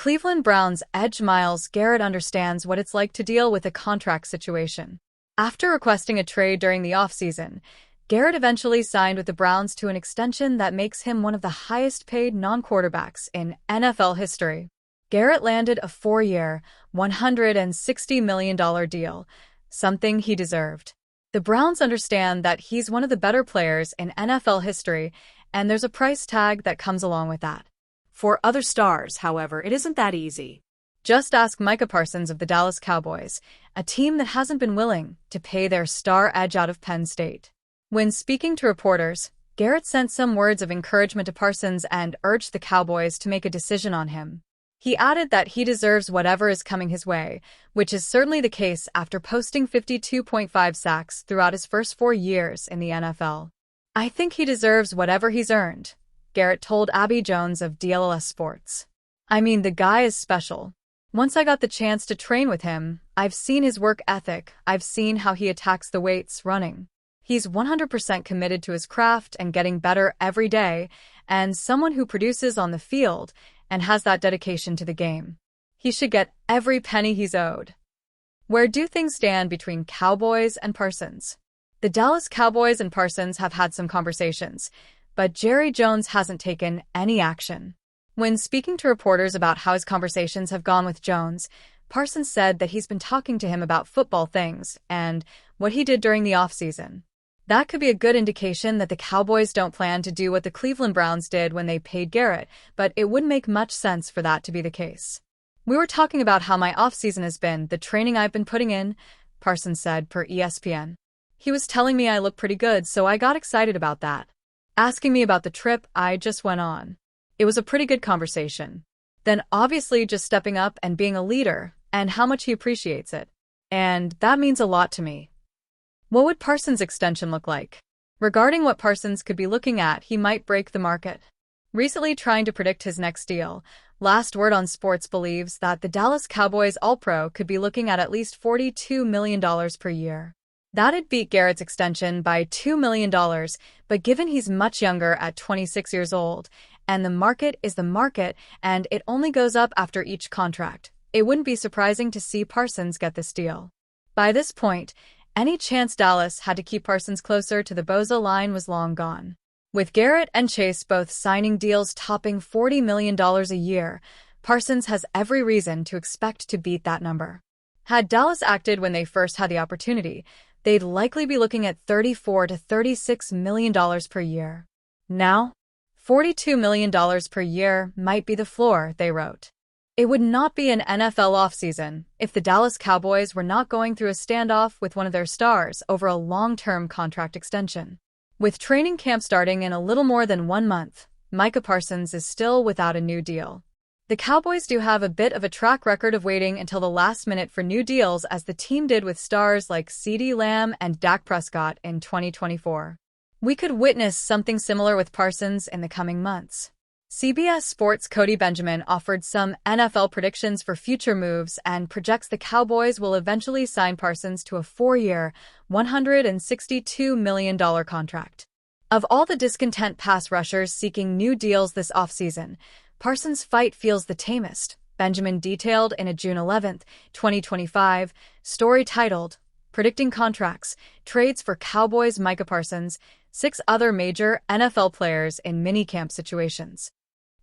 Cleveland Browns edge Myles Garrett understands what it's like to deal with a contract situation. After requesting a trade during the offseason, Garrett eventually signed with the Browns to an extension that makes him one of the highest-paid non-quarterbacks in NFL history. Garrett landed a 4-year, $160 million deal, something he deserved. The Browns understand that he's one of the better players in NFL history, and there's a price tag that comes along with that. For other stars, however, it isn't that easy. Just ask Micah Parsons of the Dallas Cowboys, a team that hasn't been willing to pay their star edge out of Penn State. When speaking to reporters, Garrett sent some words of encouragement to Parsons and urged the Cowboys to make a decision on him. He added that he deserves whatever is coming his way, which is certainly the case after posting 52.5 sacks throughout his first 4 years in the NFL. "I think he deserves whatever he's earned," Garrett told Abby Jones of DLS Sports. "I mean, the guy is special. Once I got the chance to train with him, I've seen his work ethic, I've seen how he attacks the weights running. He's 100% committed to his craft and getting better every day, and someone who produces on the field and has that dedication to the game. He should get every penny he's owed." Where do things stand between Cowboys and Parsons? The Dallas Cowboys and Parsons have had some conversations, but Jerry Jones hasn't taken any action. When speaking to reporters about how his conversations have gone with Jones, Parsons said that he's been talking to him about football things and what he did during the offseason. That could be a good indication that the Cowboys don't plan to do what the Cleveland Browns did when they paid Garrett, but it wouldn't make much sense for that to be the case. "We were talking about how my offseason has been, the training I've been putting in," Parsons said per ESPN. "He was telling me I look pretty good, so I got excited about that. Asking me about the trip I just went on. It was a pretty good conversation. Then obviously just stepping up and being a leader, and how much he appreciates it. And that means a lot to me." What would Parsons' extension look like? Regarding what Parsons could be looking at, he might break the market. Recently trying to predict his next deal, Last Word on Sports believes that the Dallas Cowboys All-Pro could be looking at least $42 million per year. That'd beat Garrett's extension by $2 million, but given he's much younger at 26 years old, and the market is the market, and it only goes up after each contract, it wouldn't be surprising to see Parsons get this deal. By this point, any chance Dallas had to keep Parsons closer to the Bozo line was long gone. With Garrett and Chase both signing deals topping $40 million a year, Parsons has every reason to expect to beat that number. Had Dallas acted when they first had the opportunity, they'd likely be looking at $34 to $36 million per year. Now, $42 million per year might be the floor, they wrote. It would not be an NFL offseason if the Dallas Cowboys were not going through a standoff with one of their stars over a long-term contract extension. With training camp starting in a little more than 1 month, Micah Parsons is still without a new deal. The Cowboys do have a bit of a track record of waiting until the last minute for new deals, as the team did with stars like CeeDee Lamb and Dak Prescott in 2024. We could witness something similar with Parsons in the coming months. CBS Sports' Cody Benjamin offered some NFL predictions for future moves and projects the Cowboys will eventually sign Parsons to a 4-year, $162 million contract. Of all the discontent pass rushers seeking new deals this offseason, Parsons' fight feels the tamest, Benjamin detailed in a June 11, 2025, story titled, "Predicting Contracts, Trades for Cowboys Micah Parsons, 6 Other Major NFL Players in Minicamp Situations."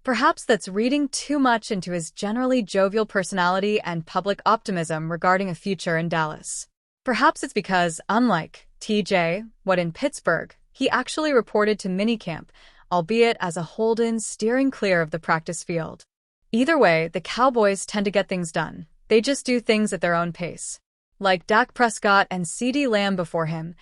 Perhaps that's reading too much into his generally jovial personality and public optimism regarding a future in Dallas. Perhaps it's because, unlike TJ Watt in Pittsburgh, he actually reported to minicamp, albeit as a hold-in steering clear of the practice field. Either way, the Cowboys tend to get things done. They just do things at their own pace. Like Dak Prescott and CeeDee Lamb before him,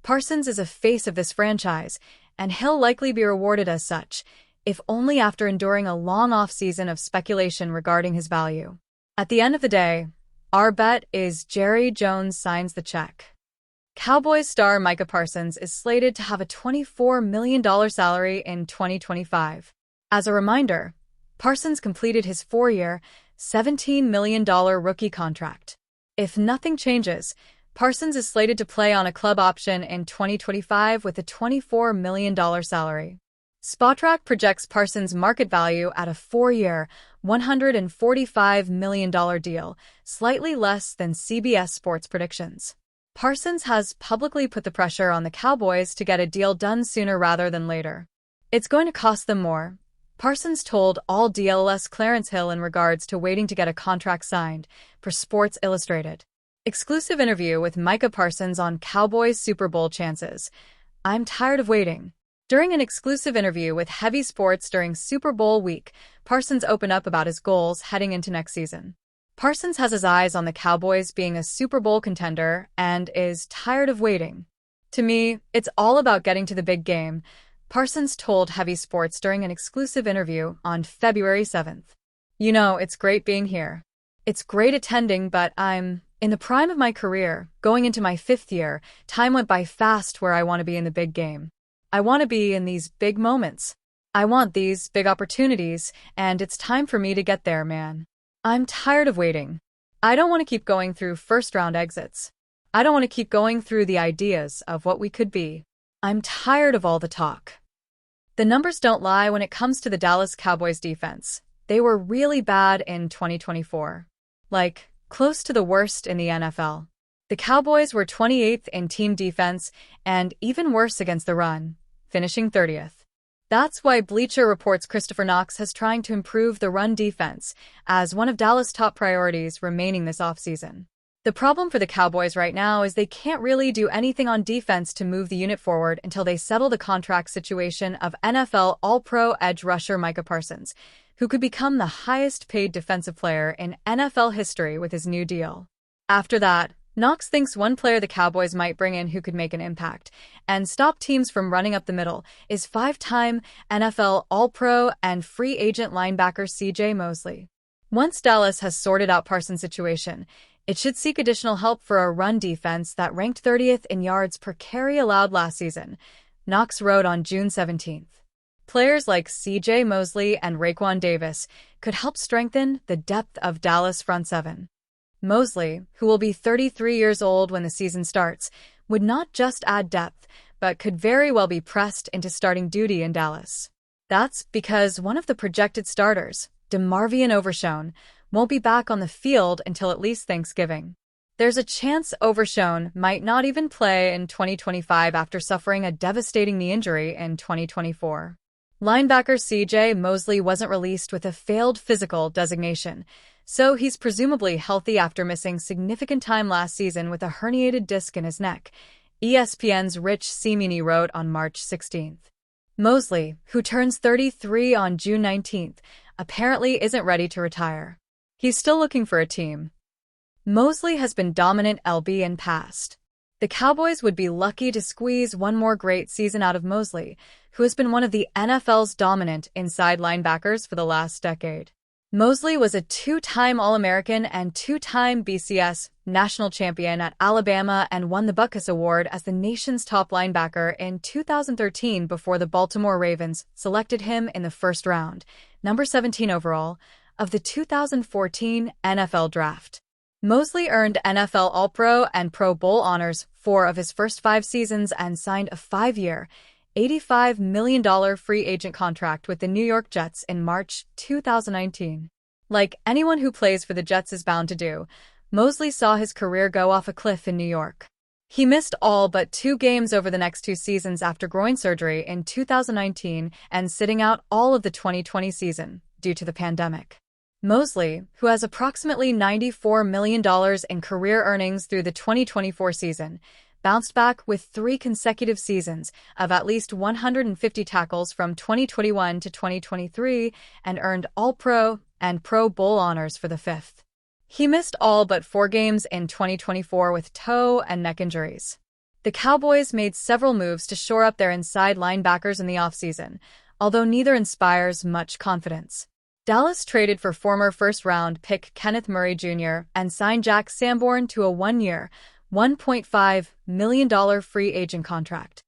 Parsons is a face of this franchise, and he'll likely be rewarded as such, if only after enduring a long off-season of speculation regarding his value. At the end of the day, our bet is Jerry Jones signs the check. Cowboys star Micah Parsons is slated to have a $24 million salary in 2025. As a reminder, Parsons completed his 4-year, $17 million rookie contract. If nothing changes, Parsons is slated to play on a club option in 2025 with a $24 million salary. Spotrac projects Parsons' market value at a 4-year, $145 million deal, slightly less than CBS Sports predictions. Parsons has publicly put the pressure on the Cowboys to get a deal done sooner rather than later. It's going to cost them more, Parsons told All DLS Clarence Hill in regards to waiting to get a contract signed, per Sports Illustrated. Exclusive interview with Micah Parsons on Cowboys Super Bowl chances. I'm tired of waiting. During an exclusive interview with Heavy Sports during Super Bowl week, Parsons opened up about his goals heading into next season. Parsons has his eyes on the Cowboys being a Super Bowl contender and is tired of waiting. To me, it's all about getting to the big game, Parsons told Heavy Sports during an exclusive interview on February 7th. You know, it's great being here. It's great attending, but I'm in the prime of my career, going into my 5th year. Time went by fast where I want to be in the big game. I want to be in these big moments. I want these big opportunities, and it's time for me to get there, man. I'm tired of waiting. I don't want to keep going through first-round exits. I don't want to keep going through the ideas of what we could be. I'm tired of all the talk. The numbers don't lie when it comes to the Dallas Cowboys defense. They were really bad in 2024. Like, close to the worst in the NFL. The Cowboys were 28th in team defense and even worse against the run, finishing 30th. That's why Bleacher Report's Christopher Knox is trying to improve the run defense as one of Dallas' top priorities remaining this offseason. The problem for the Cowboys right now is they can't really do anything on defense to move the unit forward until they settle the contract situation of NFL All-Pro edge rusher Micah Parsons, who could become the highest-paid defensive player in NFL history with his new deal. After that, Knox thinks one player the Cowboys might bring in who could make an impact and stop teams from running up the middle is 5-time NFL All-Pro and free agent linebacker C.J. Mosley. Once Dallas has sorted out Parsons' situation, it should seek additional help for a run defense that ranked 30th in yards per carry allowed last season, Knox wrote on June 17th. Players like C.J. Mosley and Raekwon Davis could help strengthen the depth of Dallas' front seven. Mosley, who will be 33 years old when the season starts, would not just add depth, but could very well be pressed into starting duty in Dallas. That's because one of the projected starters, DeMarvion Overshown, won't be back on the field until at least Thanksgiving. There's a chance Overshown might not even play in 2025 after suffering a devastating knee injury in 2024. Linebacker C.J. Mosley wasn't released with a failed physical designation, so he's presumably healthy after missing significant time last season with a herniated disc in his neck, ESPN's Rich Cimini wrote on March 16th. Mosley, who turns 33 on June 19th, apparently isn't ready to retire. He's still looking for a team. Mosley has been dominant LB in past. The Cowboys would be lucky to squeeze one more great season out of Mosley, who has been one of the NFL's dominant inside linebackers for the last decade. Mosley was a 2-time All-American and 2-time BCS national champion at Alabama and won the Butkus Award as the nation's top linebacker in 2013 before the Baltimore Ravens selected him in the first round, number 17 overall, of the 2014 NFL Draft. Mosley earned NFL All-Pro and Pro Bowl honors 4 of his first 5 seasons and signed a 5-year, $85 million free agent contract with the New York Jets in March 2019. Like anyone who plays for the Jets is bound to do, Mosley saw his career go off a cliff in New York. He missed all but 2 games over the next 2 seasons after groin surgery in 2019 and sitting out all of the 2020 season due to the pandemic. Mosley, who has approximately $94 million in career earnings through the 2024 season, bounced back with 3 consecutive seasons of at least 150 tackles from 2021 to 2023 and earned All-Pro and Pro Bowl honors for the 5th. He missed all but 4 games in 2024 with toe and neck injuries. The Cowboys made several moves to shore up their inside linebackers in the offseason, although neither inspires much confidence. Dallas traded for former first-round pick Kenneth Murray Jr. and signed Jack Sanborn to a 1-year, $1.5 million free agent contract.